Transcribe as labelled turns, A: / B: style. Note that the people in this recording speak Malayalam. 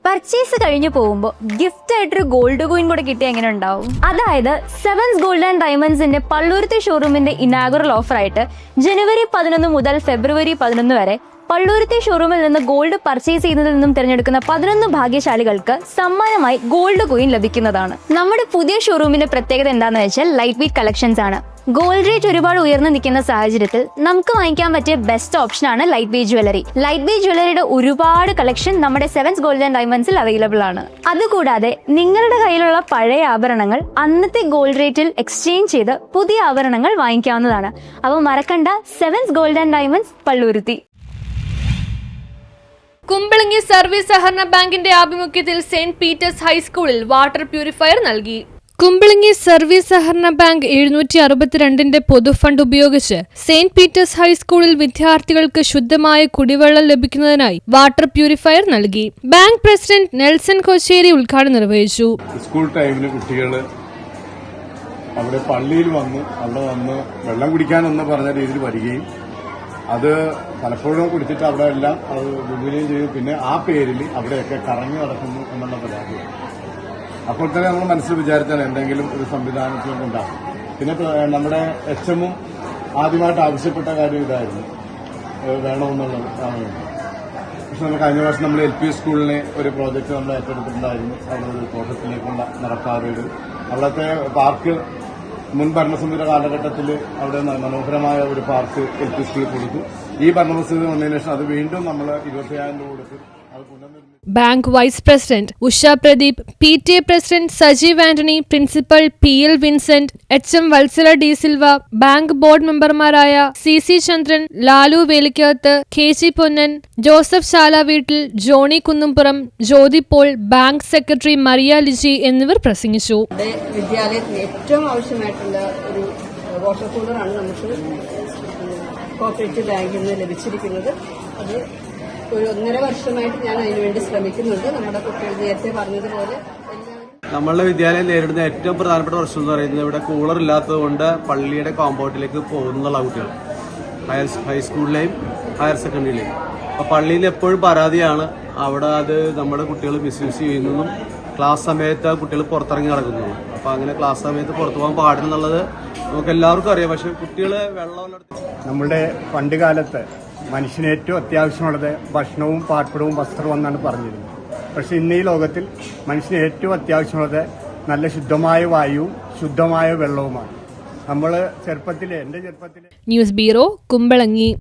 A: പർച്ചേസ് കഴിഞ്ഞു പോകുമ്പോൾ ഗിഫ്റ്റ് ആയിട്ടൊരു ഗോൾഡ് കോയിൻ കൂടെ കിട്ടിയ എങ്ങനെ ഉണ്ടാവും? അതായത് സെവൻസ് ഗോൾഡ് ആൻഡ് ഡയമണ്ട്സിന്റെ പള്ളുരുത്തി ഷോറൂമിന്റെ ഇനാഗുറൽ ഓഫർ ആയിട്ട് ജനുവരി 11 മുതൽ ഫെബ്രുവരി 11 വരെ പള്ളുരുത്തി ഷോറൂമിൽ നിന്ന് ഗോൾഡ് പർച്ചേസ് ചെയ്യുന്നതിൽ നിന്നും തിരഞ്ഞെടുക്കുന്ന 11 ഭാഗ്യശാലികൾക്ക് സമ്മാനമായി ഗോൾഡ് കോയിൻ ലഭിക്കുന്നതാണ്. നമ്മുടെ പുതിയ ഷോറൂമിന്റെ പ്രത്യേകത എന്താണെന്ന് വെച്ചാൽ ലൈറ്റ് വെയ്റ്റ് കളക്ഷൻസ് ആണ്. ഗോൾഡ് റേറ്റ് ഒരുപാട് ഉയർന്നു നിൽക്കുന്ന സാഹചര്യത്തിൽ നമുക്ക് വാങ്ങിക്കാൻ പറ്റിയ ബെസ്റ്റ് ഓപ്ഷനാണ് light weight jewellery. Light weight ജ്വല്ലറിയുടെ ഒരുപാട് കളക്ഷൻ നമ്മുടെ സെവൻസ് ഗോൾഡ് ആൻഡ് ഡയമണ്ട്സിൽ അവൈലബിൾ ആണ്. അതുകൂടാതെ നിങ്ങളുടെ കയ്യിലുള്ള പഴയ ആഭരണങ്ങൾ അന്നത്തെ ഗോൾഡ് റേറ്റിൽ എക്സ്ചേഞ്ച് ചെയ്ത് പുതിയ ആഭരണങ്ങൾ വാങ്ങിക്കാവുന്നതാണ്. അപ്പോൾ മറക്കണ്ട, sevens gold and diamonds Palluruthy.
B: Kumbalangi service സഹകരണ ബാങ്കിന്റെ ആഭിമുഖ്യത്തിൽ സെന്റ് പീറ്റേഴ്സ് ഹൈസ്കൂളിൽ വാട്ടർ പ്യൂരിഫയർ നൽകി. കുമ്പളങ്ങി സർവീസ് സഹകരണ ബാങ്ക് 762ന്റെ പൊതുഫണ്ട് ഉപയോഗിച്ച് സെന്റ് പീറ്റേഴ്സ് ഹൈസ്കൂളിൽ വിദ്യാർത്ഥികൾക്ക് ശുദ്ധമായ കുടിവെള്ളം ലഭിക്കുന്നതിനായി വാട്ടർ പ്യൂരിഫയർ നൽകി. ബാങ്ക് പ്രസിഡന്റ് നെൽസൺ കൊച്ചേരി ഉദ്ഘാടനം നിർവഹിച്ചു.
C: സ്കൂൾ ടൈമിന് കുട്ടികൾ അവിടെ പള്ളിയിൽ അവിടെ വന്ന് വെള്ളം കുടിക്കാനെന്ന് പറഞ്ഞ രീതിയിൽ വരികയും അത് പലപ്പോഴും കുടിച്ചിട്ട് അവിടെ എല്ലാം അത് വിടുകയും ചെയ്തു. പിന്നെ ആ പേരിൽ അവിടെയൊക്കെ കറങ്ങി നടക്കുന്നു എന്നുള്ള പരാതിയാണ്. അപ്പോൾ തന്നെ നമ്മൾ മനസ്സിൽ വിചാരിച്ചാൽ എന്തെങ്കിലും ഒരു സംവിധാനത്തിലൊക്കെ ഉണ്ടാകും. പിന്നെ നമ്മുടെ എച്ച്എമ്മും ആദ്യമായിട്ട് ആവശ്യപ്പെട്ട കാര്യം ഇതായിരുന്നു, വേണമെന്നുള്ളത്. പക്ഷെ നമ്മൾ കഴിഞ്ഞ വർഷം നമ്മൾ LP സ്കൂളിനെ ഒരു പ്രോജക്റ്റ് നമ്മൾ ഏറ്റെടുത്തിട്ടുണ്ടായിരുന്നു. അവിടെ ഒരു തോട്ടത്തിലേക്കുള്ള നടപ്പാതകൾ, അവിടുത്തെ പാർക്ക് മുൻ ഭരണസമിതിയുടെ കാലഘട്ടത്തിൽ അവിടെ മനോഹരമായ ഒരു പാർക്ക് LP സ്കൂളിൽ കൊടുത്തു. ഈ ഭരണസമിതി വന്നതിന് ശേഷം അത് വീണ്ടും നമ്മൾ 25,000 രൂപ കൊടുത്ത് അത് പുനർനിർമ്മിച്ചു.
B: Bank vice president Usha Pradeep, PTA president Sajeev Antony, principal PL Vincent, HM Vatsala De Silva, bank board മെമ്പർമാരായ CC ചന്ദ്രൻ, ലാലു വേലിക്കകത്ത്, KG പൊന്നൻ, ജോസഫ് ശാലാവീട്ടിൽ, ജോണി കുന്നുംപുറം, ജ്യോതി പോൾ, ബാങ്ക് സെക്രട്ടറി മറിയ ലിജി എന്നിവർ പ്രസംഗിച്ചു.
D: വിദ്യാലയത്തിന് ഏറ്റവും ആവശ്യമായിട്ടുള്ള ഒരു വാട്ടർ കൂളറാണ് നമുക്ക് കോഓപ്പറേറ്റീവ് ബാങ്കിൽ നിന്ന് ലഭിച്ചിരിക്കുന്നത്. അത് ഒരു 1.5 വർഷമായിട്ട് ഞാൻ അതിനുവേണ്ടി ശ്രമിക്കുന്നുണ്ട്. നമ്മുടെ കുട്ടികൾ നേരത്തെ പറഞ്ഞതുപോലെ
E: നമ്മളുടെ വിദ്യാലയം നേരിടുന്ന ഏറ്റവും പ്രധാനപ്പെട്ട പ്രശ്നം എന്ന് പറയുന്നത് ഇവിടെ കൂളർ ഇല്ലാത്തതുകൊണ്ട് പള്ളിയുടെ കോമ്പൗണ്ടിലേക്ക് പോകുന്നുള്ള കുട്ടികൾ, ഹൈസ്കൂളിലെയും ഹയർ സെക്കൻഡറിയിലെയും. അപ്പോൾ പള്ളിയിൽ എപ്പോഴും പരാതിയാണ് അവിടെ അത് നമ്മുടെ കുട്ടികൾ മിസ്യൂസ് ചെയ്യുന്നതും ക്ലാസ് സമയത്ത് കുട്ടികൾ പുറത്തിറങ്ങി നടക്കുന്നതും. അപ്പോൾ അങ്ങനെ ക്ലാസ് സമയത്ത് പുറത്തു പോകാൻ പാടില്ലെന്നുള്ളത് നമുക്ക് എല്ലാവർക്കും അറിയാം. പക്ഷെ കുട്ടികൾ വെള്ളം
C: നമ്മുടെ പണ്ട് കാലത്ത് മനുഷ്യന് ഏറ്റവും അത്യാവശ്യമുള്ളത് ഭക്ഷണവും പാർപ്പിടവും വസ്ത്രവും എന്നാണ് പറഞ്ഞിരുന്നത്. പക്ഷെ ഇന്ന് ഈ ലോകത്തിൽ മനുഷ്യന് ഏറ്റവും അത്യാവശ്യമുള്ളത് നല്ല ശുദ്ധമായ വായുവും ശുദ്ധമായ വെള്ളവുമാണ്. നമ്മൾ എൻ്റെ ചെറുപ്പത്തിൽ
B: ന്യൂസ് ബ്യൂറോ, കുമ്പളങ്ങി.